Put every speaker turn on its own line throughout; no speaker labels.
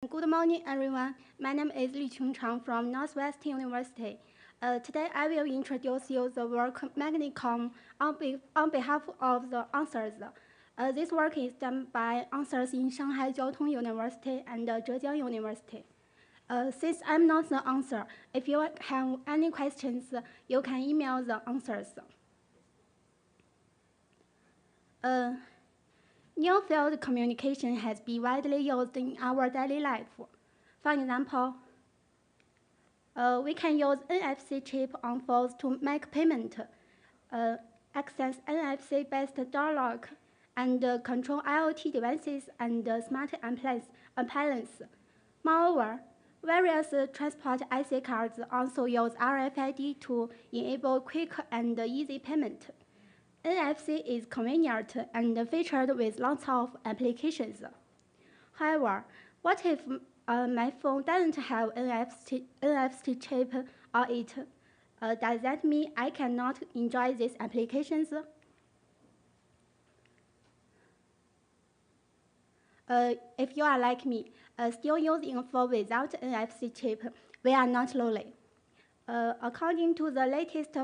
Good morning, everyone. My name is Li Chungchang from Northwest University. Today, I will introduce you the work MagneComm on behalf of the answers. This work is done by answers in Shanghai Jiao Tong University and Zhejiang University. Since I'm not the answer, if you have any questions, you can email the answers. NearField communication has been widely used in our daily life. For example, we can use NFC chip on phones to make payment, access NFC-based door lock, and control IoT devices and smart appliances. Moreover, various transport IC cards also use RFID to enable quick and easy payment. NFC is convenient and featured with lots of applications. However, what if my phone doesn't have NFC chip on it? Does that mean I cannot enjoy these applications? If you are like me, still using a phone without NFC chip, we are not lonely. According to the latest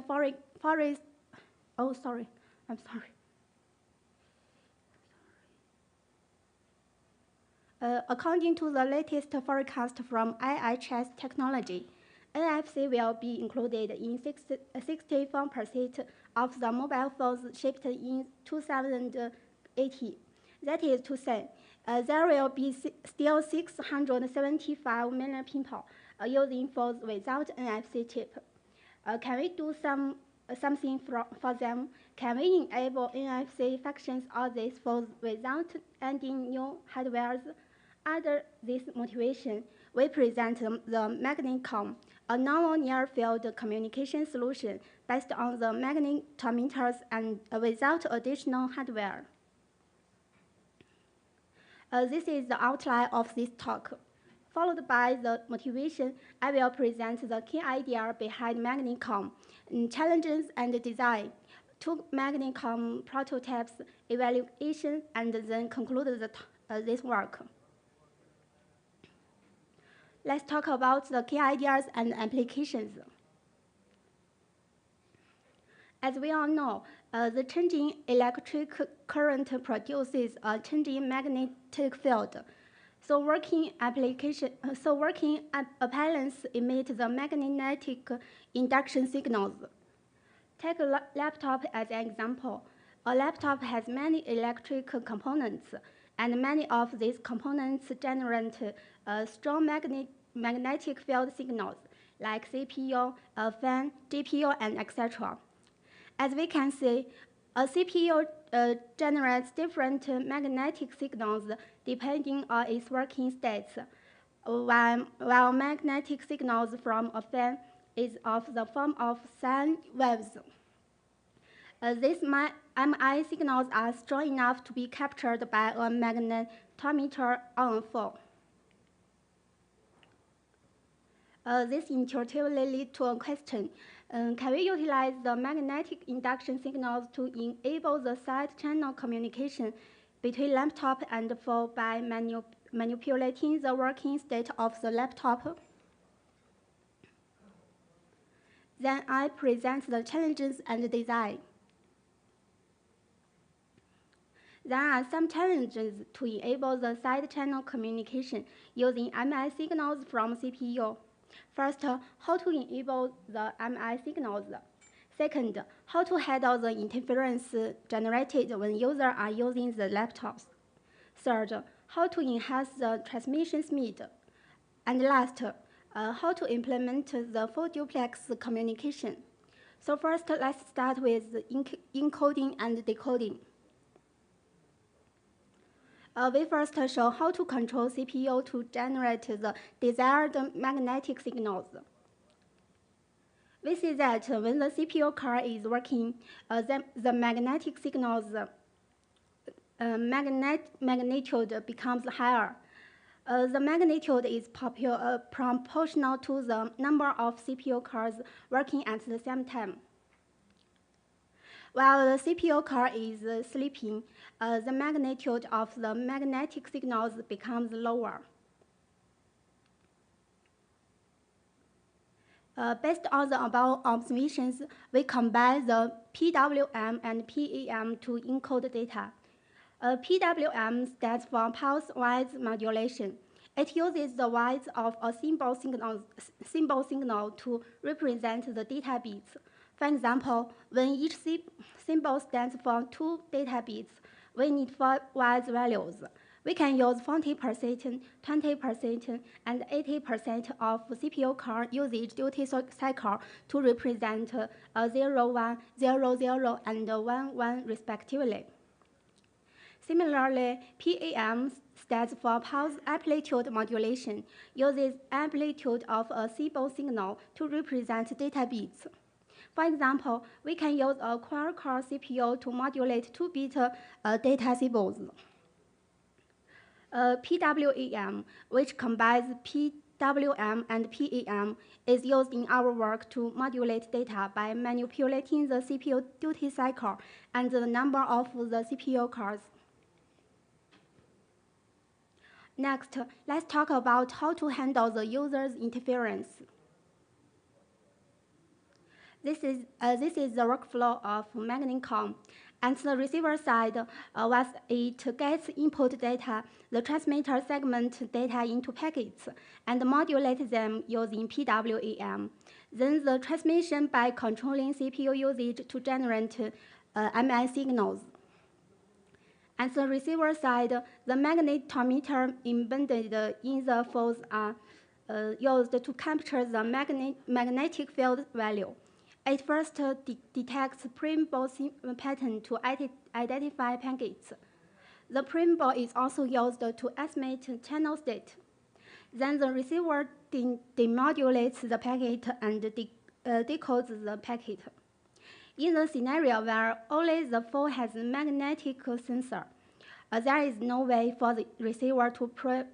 according to the latest forecast from IHS Technology, NFC will be included in 64% of the mobile phones shipped in 2080. That is to say, there will be still 675 million people using phones without NFC chip. Can we do something for them? Can we enable NFC functions on these phones without adding new hardware? Under this motivation, we present the MagneComm, a novel near-field communication solution based on the magnetometers and without additional hardware. This is the outline of this talk. Followed by the motivation, I will present the key idea behind MagneComm, challenges and design, two MagneComm prototypes, evaluation, and then conclude this work. Let's talk about the key ideas and applications. As we all know, the changing electric current produces a changing magnetic field. So working appliances emit the magnetic induction signals. Take a laptop as an example. A laptop has many electric components, and many of these components generate strong magnetic field signals, like CPU, fan, GPU, and etc. As we can see, a CPU generates different magnetic signals depending on its working states, while magnetic signals from a fan is of the form of sine waves. These MI signals are strong enough to be captured by a magnetometer on a phone. This intuitively leads to a question. Can we utilize the magnetic induction signals to enable the side-channel communication between laptop and phone by manipulating the working state of the laptop? Then I present the challenges and design. There are some challenges to enable the side-channel communication using MI signals from CPU. First, how to enable the MI signals. Second, how to handle the interference generated when users are using the laptops. Third, how to enhance the transmission speed. And last, how to implement the full duplex communication. So first, let's start with encoding and decoding. We first show how to control CPU to generate the desired magnetic signals. We see that when the CPU card is working, the magnetic signals magnitude becomes higher. The magnitude is proportional to the number of CPU cards working at the same time. While the CPU card is sleeping, the magnitude of the magnetic signals becomes lower. Based on the above observations, we combine the PWM and PEM to encode data. PWM stands for pulse width modulation. It uses the width of a symbol signal to represent the data bits. For example, when each symbol stands for 2 data bits, we need 4 width values. We can use 40%, 20%, and 80% of CPU core usage duty cycle to represent 0, 1, 0, 0, and 1, 1 respectively. Similarly, PAM stands for pulse amplitude modulation, uses amplitude of a symbol signal to represent data bits. For example, we can use a quad-core CPU to modulate 2-bit data symbols. PWAM, which combines PWM and PAM, is used in our work to modulate data by manipulating the CPU duty cycle and the number of the CPU cores. Next, let's talk about how to handle the user's interference. This is the workflow of MagneComm. At the receiver side, once it gets input data, the transmitter segments data into packets and modulates them using PWAM. Then the transmission by controlling CPU usage to generate MI signals. At the receiver side, the magnetometer embedded in the folds are used to capture the magnetic field value. It first detects preamble pattern to identify packets. The preamble is also used to estimate channel state. Then the receiver demodulates the packet and decodes the packet. In the scenario where only the phone has a magnetic sensor, there is no way for the receiver to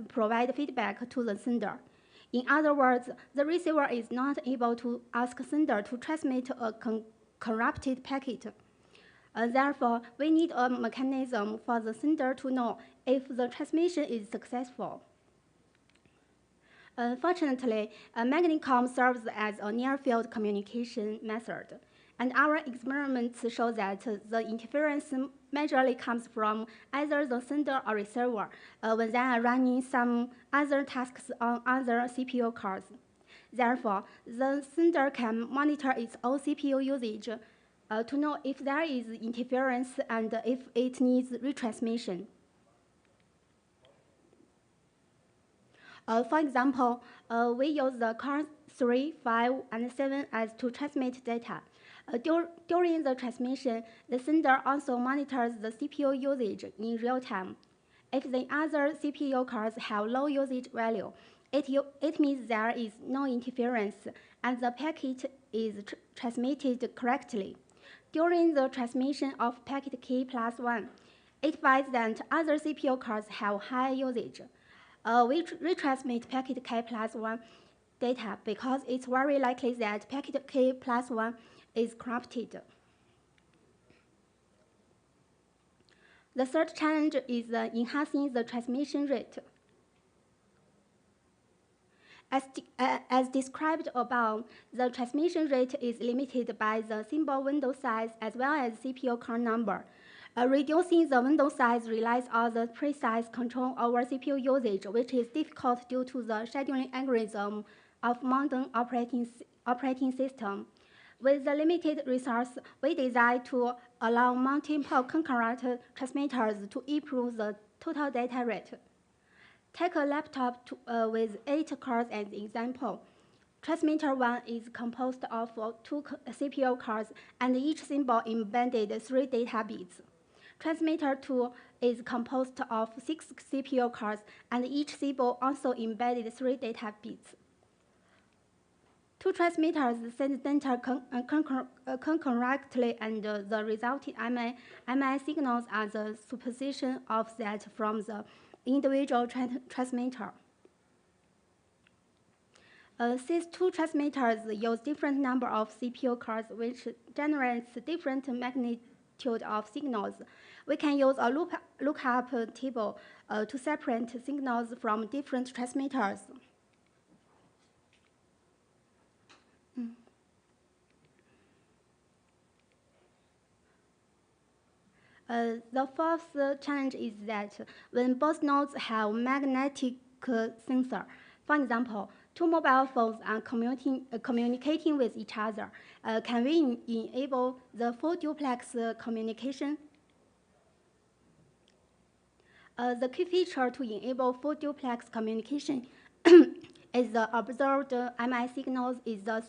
provide feedback to the sender. In other words, the receiver is not able to ask sender to transmit a corrupted packet. Therefore, we need a mechanism for the sender to know if the transmission is successful. Fortunately, MagneComm serves as a near-field communication method, and our experiments show that the interference majorly comes from either the sender or receiver when they are running some other tasks on other CPU cores. Therefore, the sender can monitor its own CPU usage to know if there is interference and if it needs retransmission. For example, we use the cores 3, 5, and 7 as to transmit data. During the transmission, the sender also monitors the CPU usage in real time. If the other CPU cores have low usage value, it means there is no interference and the packet is transmitted correctly. During the transmission of packet K plus 1, it finds that other CPU cores have high usage. We retransmit packet K plus 1 data because it's very likely that packet K plus 1 is corrupted. The third challenge is enhancing the transmission rate. As described above, the transmission rate is limited by the symbol window size as well as CPU core number. Reducing the window size relies on the precise control over CPU usage, which is difficult due to the scheduling algorithm of modern operating system. With the limited resource, we decided to allow multiple concurrent transmitters to improve the total data rate. Take a laptop with 8 cores as an example. Transmitter 1 is composed of 2 CPU cores and each symbol embedded 3 data bits. Transmitter 2 is composed of 6 CPU cores and each symbol also embedded 3 data bits. 2 transmitters send data concurrently, and the resulting MI signals are the superposition offset from the individual transmitter. These 2 transmitters use different number of CPU cores, which generates different magnitude of signals. We can use a lookup table to separate signals from different transmitters. The fourth challenge is that when both nodes have magnetic sensor, for example, two mobile phones are communicating with each other, can we enable the full duplex communication? The key feature to enable full duplex communication is the observed MI signals is the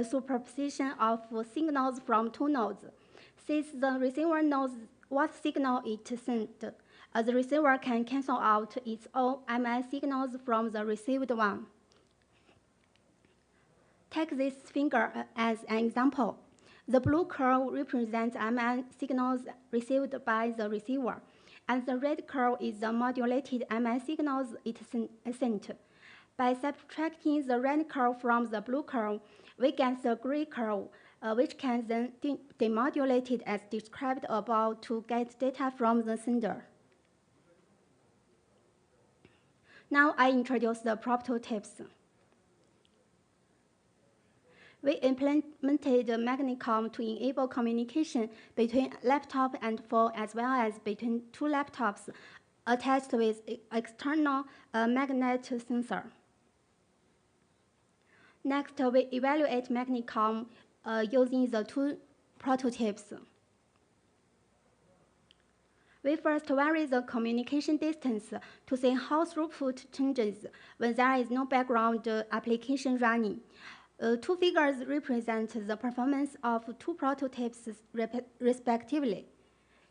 superposition of signals from two nodes. Since the receiver knows what signal it sent, the receiver can cancel out its own MI signals from the received one. Take this figure as an example. The blue curve represents MI signals received by the receiver, and the red curve is the modulated MI signals it sent. By subtracting the red curve from the blue curve, we get the gray curve, which can then demodulated as described above to get data from the sender. Now I introduce the prototypes. We implemented MagneComm to enable communication between laptop and phone as well as between two laptops attached with external magnet sensor. Next, we evaluate MagneComm using the two prototypes. We first vary the communication distance to see how throughput changes when there is no background application running. Two figures represent the performance of two prototypes respectively.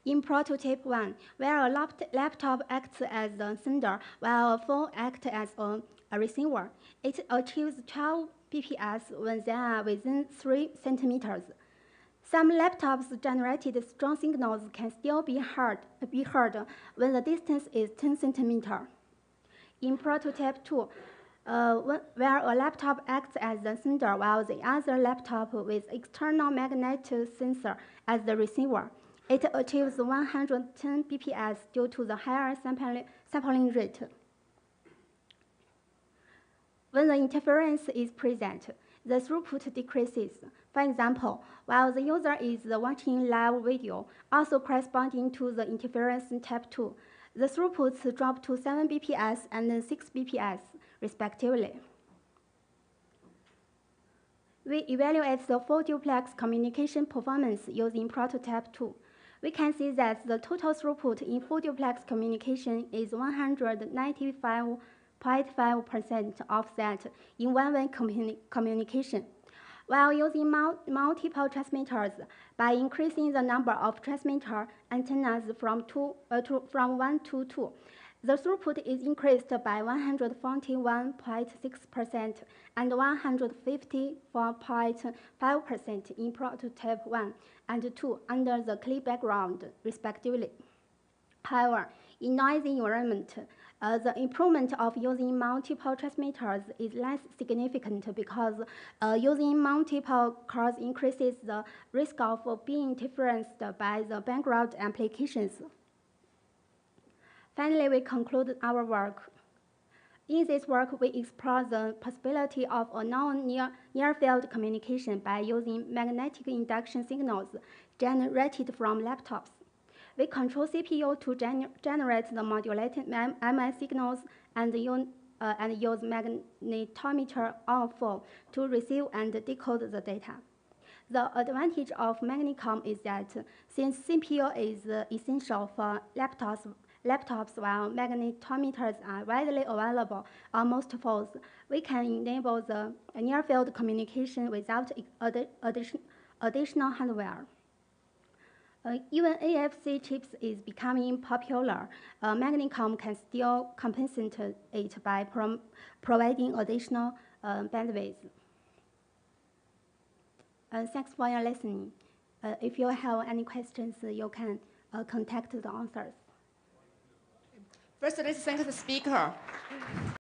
In prototype 1, where a laptop acts as the sender while a phone acts as a receiver, it achieves 12 bps when they are within 3 centimeters. Some laptops generated strong signals can still be heard when the distance is 10 centimeters. In prototype 2, where a laptop acts as the sender while the other laptop with external magnet sensor as the receiver, it achieves 110 bps due to the higher sampling rate. When the interference is present, the throughput decreases. For example, while the user is watching live video, also corresponding to the interference in type 2, the throughputs drop to 7 bps and 6 bps, respectively. We evaluate the full duplex communication performance using prototype 2. We can see that the total throughput in full duplex communication is 195.5% of that in one-way communication. While using multiple transmitters, by increasing the number of transmitter antennas from 1 to 2, the throughput is increased by 141.6% and 154.5% in prototype 1 and 2 under the clear background, respectively. However, in noisy environment, the improvement of using multiple transmitters is less significant because using multiple cores increases the risk of being interferenced by the background applications. Finally, we conclude our work. In this work, we explore the possibility of a near-field communication by using magnetic induction signals generated from laptops. We control CPU to generate the modulated MI signals and use magnetometer on phone to receive and decode the data. The advantage of MagneComm is that since CPU is essential for laptops while magnetometers are widely available on most phones, we can enable the near-field communication without additional hardware. Even NFC chips is becoming popular, MagneComm can still compensate it by providing additional bandwidth. Thanks for your listening. If you have any questions, you can contact the authors.
First, let's thank the speaker.